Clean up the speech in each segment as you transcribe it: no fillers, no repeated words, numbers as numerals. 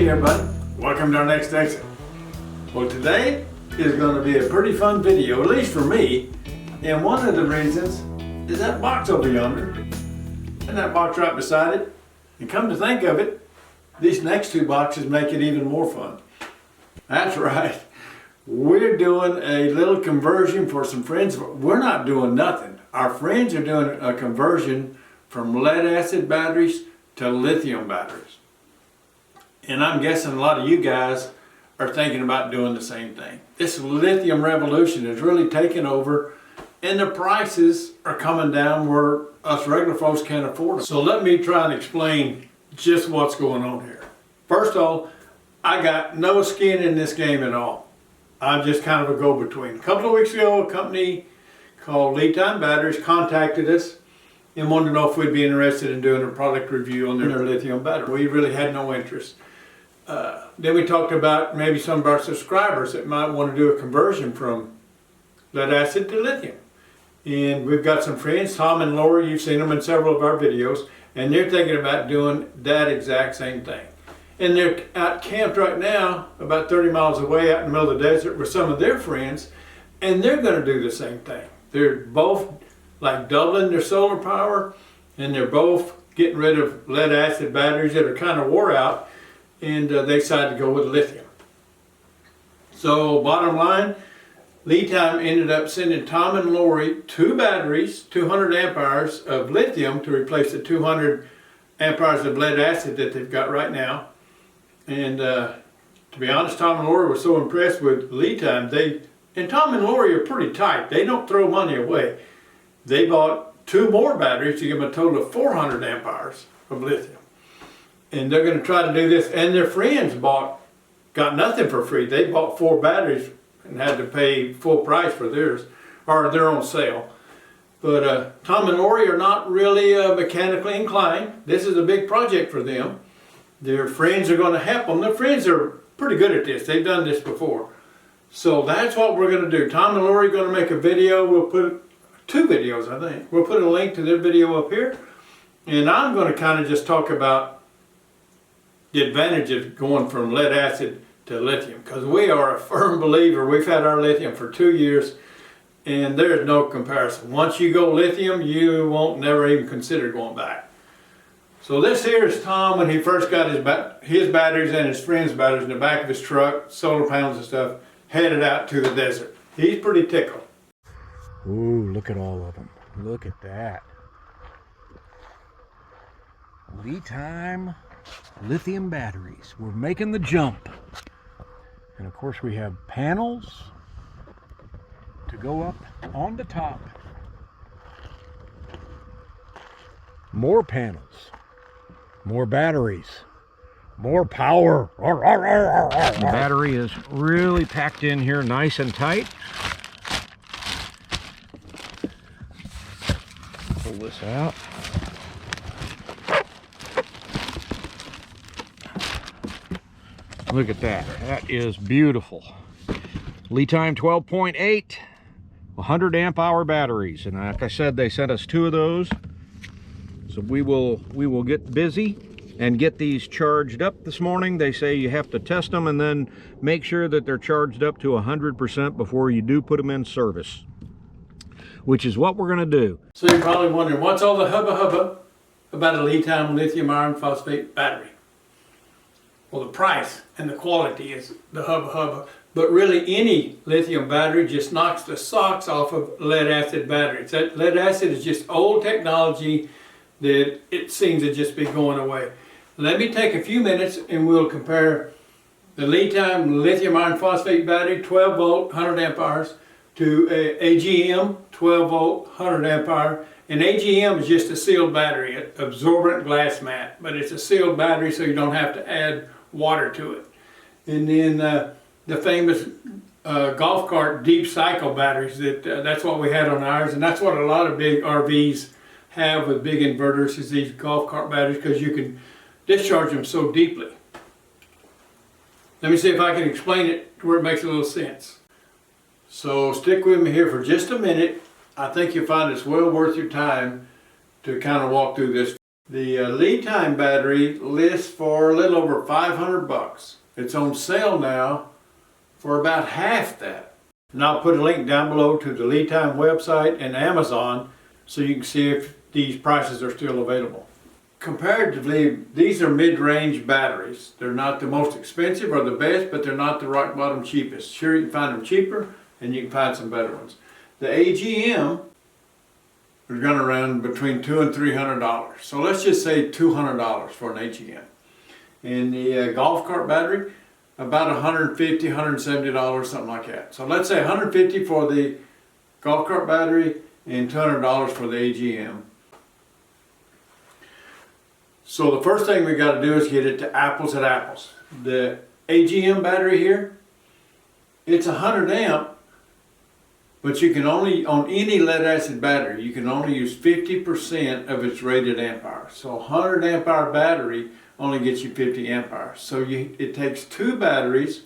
Hey everybody, welcome to our next exit. Well, today is going to be a pretty fun video, at least for me, and one of the reasons is that box over yonder and that box right beside it. And come to think of it, these next two boxes make it even more fun. That's right, we're doing a little conversion for some friends. We're not doing nothing. Our friends are doing a conversion from lead acid batteries to lithium batteries. And I'm guessing a lot of you guys are thinking about doing the same thing. This lithium revolution is really taking over, and the prices are coming down where us regular folks can't afford them. So let me try and explain just what's going on here. First of all, I got no skin in this game at all. I'm just kind of a go-between. A couple of weeks ago, a company called Lithium Batteries contacted us and wanted to know if we'd be interested in doing a product review on their lithium battery. We really had no interest. Then we talked about maybe some of our subscribers that might want to do a conversion from lead acid to lithium. And we've got some friends, Tom and Lori, you've seen them in several of our videos, and they're thinking about doing that exact same thing. And they're out camped right now, about 30 miles away out in the middle of the desert with some of their friends, and they're going to do the same thing. They're both like doubling their solar power, and they're both getting rid of lead acid batteries that are kind of wore out, and they decided to go with lithium. So bottom line, Lithium ended up sending Tom and Lori two batteries, 200 amp hours of lithium to replace the 200 amp hours of lead acid that they've got right now. And to be honest, Tom and Lori were so impressed with Lithium. And Tom and Lori are pretty tight. They don't throw money away. They bought two more batteries to give them a total of 400 amp hours of lithium. And they're going to try to do this. And their friends got nothing for free. They bought 4 batteries and had to pay full price for theirs, or their own sale. But Tom and Lori are not really mechanically inclined. This is a big project for them. Their friends are going to help them. Their friends are pretty good at this. They've done this before. So that's what we're going to do. Tom and Lori are going to make a video. We'll put 2 videos, I think. We'll put a link to their video up here. And I'm going to kind of just talk about the advantage of going from lead acid to lithium, because we are a firm believer. We've had our lithium for 2 years, and there is no comparison. Once you go lithium, you won't never even consider going back. So this here is Tom when he first got his batteries and his friend's batteries in the back of his truck, solar panels and stuff, headed out to the desert. He's pretty tickled. Ooh, look at all of them. Look at that. Lithium batteries. We're making the jump. And of course we have panels to go up on the top. More panels. More batteries. More power. The battery is really packed in here nice and tight. Pull this out. Look at that. That is beautiful. Lithium 12.8, 100 amp hour batteries. And like I said, they sent us 2 of those. So we will get busy and get these charged up this morning. They say you have to test them and then make sure that they're charged up to 100% before you do put them in service, which is what we're going to do. So you're probably wondering, what's all the hubba about a lithium iron phosphate battery? Well, the price and the quality is the hubba, but really any lithium battery just knocks the socks off of lead acid batteries. That lead acid is just old technology that it seems to just be going away. Let me take a few minutes and we'll compare the lithium iron phosphate battery, 12 volt, 100 amp hours, to AGM, 12 volt, 100 amp hour. And AGM is just a sealed battery, an absorbent glass mat, but it's a sealed battery so you don't have to add water to it. And then the famous golf cart deep cycle batteries, that's what we had on ours, and that's what a lot of big RVs have with big inverters, is these golf cart batteries, because you can discharge them so deeply. Let me see if I can explain it to where it makes a little sense. So stick with me here for just a minute. I think you'll find it's well worth your time to kind of walk through this. The lead time battery lists for a little over 500 bucks. It's on sale now for about half that. And I'll put a link down below to the lead time website and Amazon so you can see if these prices are still available. Comparatively, these are mid-range batteries. They're not the most expensive or the best, but they're not the rock bottom cheapest. Sure, you can find them cheaper and you can find some better ones. The AGM is going to run between $200 and $300. So let's just say $200 for an AGM. And the golf cart battery, about $150, $170, something like that. So let's say $150 for the golf cart battery and $200 for the AGM. So the first thing we got to do is get it to apples at apples. The AGM battery here, it's 100 amp, but you can only, on any lead acid battery, you can only use 50% of its rated amp hours. So 100 amp hour battery only gets you 50 amp hours. So it takes two batteries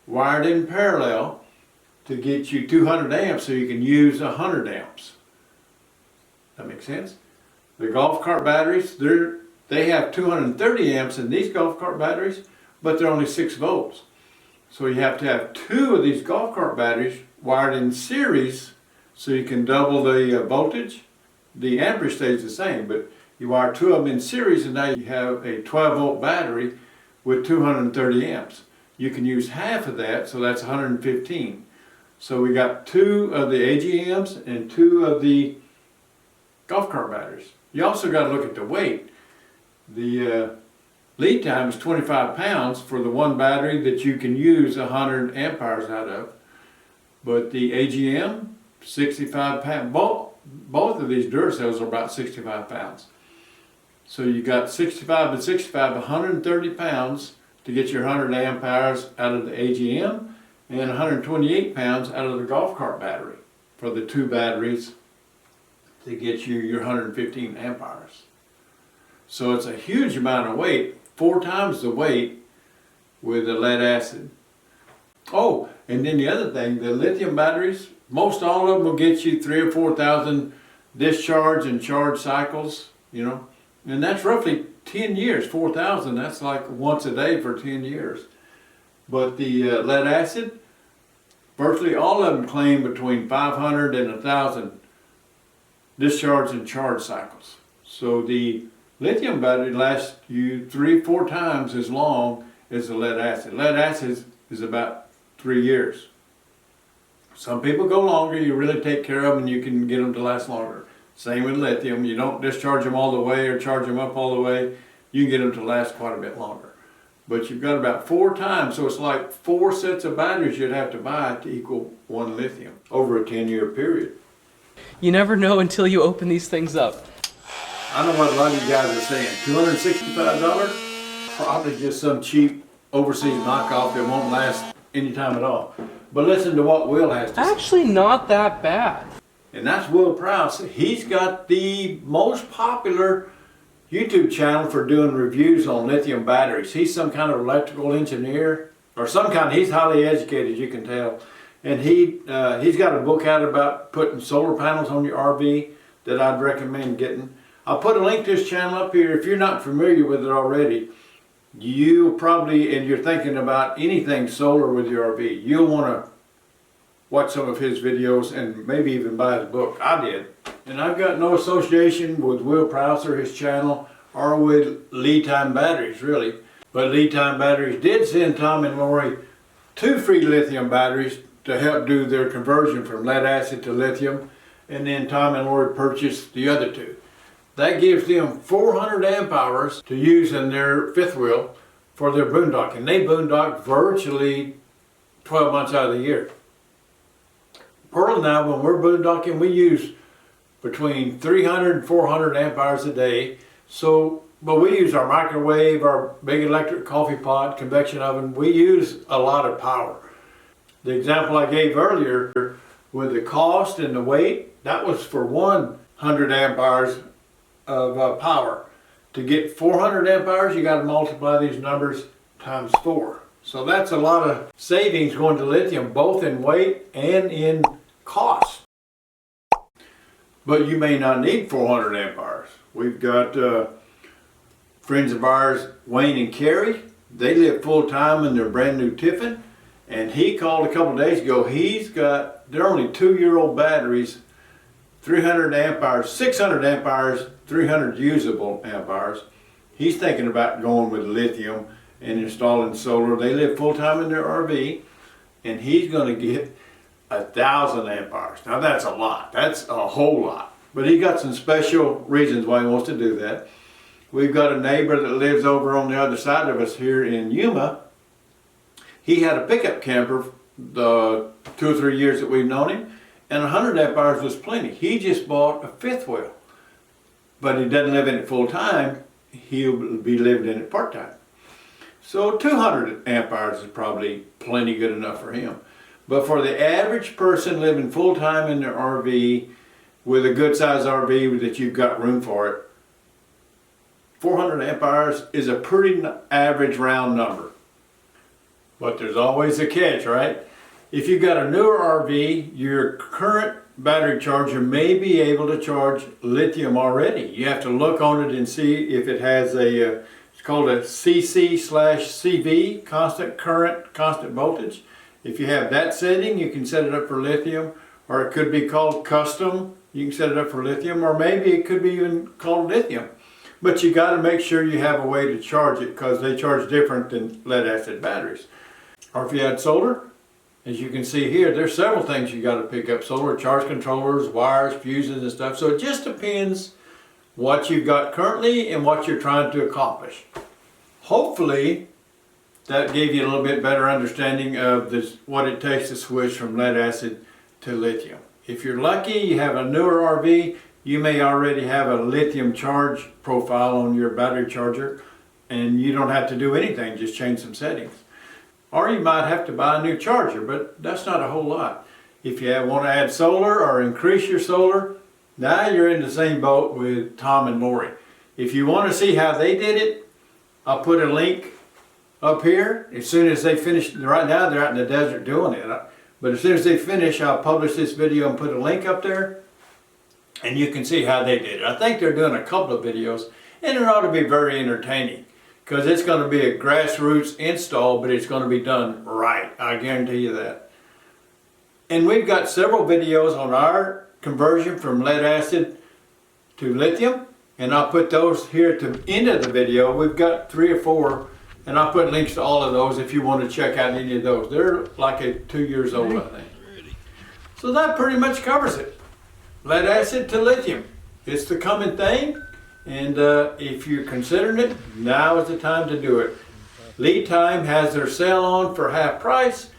wired in parallel to get you 200 amps so you can use 100 amps. That makes sense? The golf cart batteries, they have 230 amps in these golf cart batteries, but they're only 6 volts. So you have to have two of these golf cart batteries wired in series so you can double the voltage. The amperage stays the same, but you wire two of them in series and now you have a 12 volt battery with 230 amps. You can use half of that, so that's 115. So we got two of the AGMs and two of the golf cart batteries. You also got to look at the weight. The lead time is 25 pounds for the one battery that you can use 100 amp hours out of. But the AGM, 65 pounds. Both of these Duracells are about 65 pounds. So you got 65 and 65, 130 pounds to get your 100 amp hours out of the AGM and 128 pounds out of the golf cart battery for the two batteries to get you your 115 amp hours. So it's a huge amount of weight, 4 times the weight with the lead acid. Oh, and then the other thing, the lithium batteries, most all of them will get you 3,000 or 4,000 discharge and charge cycles, you know, and that's roughly 10 years. 4,000, that's like once a day for 10 years. But the lead acid, virtually all of them claim between 500 and 1,000 discharge and charge cycles. So the lithium battery lasts you 3-4 times as long as the lead acid. Lead acid is about 3 years. Some people go longer, you really take care of them and you can get them to last longer. Same with lithium, you don't discharge them all the way or charge them up all the way, you can get them to last quite a bit longer. But you've got about 4 times, so it's like 4 sets of batteries you'd have to buy to equal one lithium over a 10-year period. You never know until you open these things up. I know what a lot of you guys are saying. $265? Probably just some cheap overseas knockoff that won't last any time at all. But listen to what Will has to say. Actually, not that bad. And that's Will Prowse. He's got the most popular YouTube channel for doing reviews on lithium batteries. He's some kind of electrical engineer or some kind. He's highly educated, you can tell. And he's got a book out about putting solar panels on your RV that I'd recommend getting. I'll put a link to his channel up here. If you're not familiar with it already, you probably, and you're thinking about anything solar with your RV, you'll want to watch some of his videos and maybe even buy his book. I did. And I've got no association with Will Prowse or his channel or with Lead Time Batteries, really. But Lead Time Batteries did send Tom and Lori 2 free lithium batteries to help do their conversion from lead acid to lithium. And then Tom and Lori purchased the other 2. That gives them 400 amp hours to use in their fifth wheel for their boondock. And they boondock virtually 12 months out of the year. Pearl and I, when we're boondocking, we use between 300 and 400 amp hours a day. So, but we use our microwave, our big electric coffee pot, convection oven. We use a lot of power. The example I gave earlier with the cost and the weight, that was for 100 amp hours of power. To get 400 amp hours, you got to multiply these numbers times 4. So that's a lot of savings going to lithium, both in weight and in cost. But you may not need 400 amp hours. We've got friends of ours, Wayne and Carrie, they live full time in their brand new Tiffin. And he called a couple days ago. They're only 2-year-old batteries, 300 amp hours, 600 amp hours, 300 usable amp hours. He's thinking about going with lithium and installing solar. They live full time in their RV, and he's going to get 1,000 amp hours. Now that's a lot. That's a whole lot. But he got some special reasons why he wants to do that. We've got a neighbor that lives over on the other side of us here in Yuma. He had a pickup camper the 2 or 3 years that we've known him, and 100 amp hours was plenty. He just bought a fifth wheel, but he doesn't live in it full time. He'll be living in it part time. So 200 amp hours is probably plenty good enough for him. But for the average person living full time in their RV, with a good size RV that you've got room for it, 400 amp hours is a pretty average round number. But there's always a catch, right? If you've got a newer RV, your current battery charger may be able to charge lithium already. You have to look on it and see if it has it's called a CC/CV, constant current, constant voltage. If you have that setting, you can set it up for lithium, or it could be called custom. You can set it up for lithium, or maybe it could be even called lithium. But you got to make sure you have a way to charge it, because they charge different than lead acid batteries. Or if you had solar, as you can see here, there's several things you got to pick up. Solar charge controllers, wires, fuses and stuff. So it just depends what you've got currently and what you're trying to accomplish. Hopefully that gave you a little bit better understanding of what it takes to switch from lead acid to lithium. If you're lucky, you have a newer RV, you may already have a lithium charge profile on your battery charger, and you don't have to do anything, just change some settings. Or you might have to buy a new charger, but that's not a whole lot. If you want to add solar or increase your solar, now you're in the same boat with Tom and Lori. If you want to see how they did it, I'll put a link up here. As soon as they finish, right now they're out in the desert doing it. But as soon as they finish, I'll publish this video and put a link up there, and you can see how they did it. I think they're doing a couple of videos, and it ought to be very entertaining, because it's going to be a grassroots install, but it's going to be done right. I guarantee you that. And we've got several videos on our conversion from lead acid to lithium, and I'll put those here at the end of the video. We've got 3 or 4, and I'll put links to all of those if you want to check out any of those. They're like 2 years old, I think. So that pretty much covers it. Lead acid to lithium. It's the coming thing. And if you're considering it, now is the time to do it. Lead Time has their sale on for half price.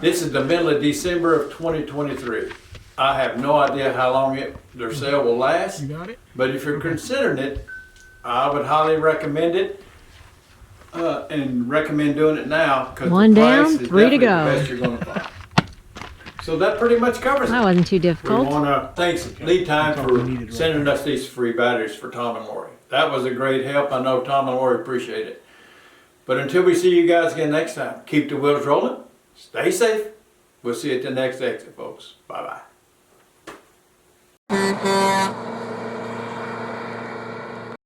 This is the middle of December of 2023. I have no idea how long their sale will last. You got it? But if you're considering it, I would highly recommend it. And recommend doing it now, because the price down, is 3 to definitely the go. best you're going to find. So that pretty much covers it. That wasn't too We difficult. want to thank Lead Time for sending us these free batteries for Tom and Lori. That was a great help. I know Tom and Lori appreciate it. But until we see you guys again next time, keep the wheels rolling, stay safe. We'll see you at the next exit, folks. Bye-bye.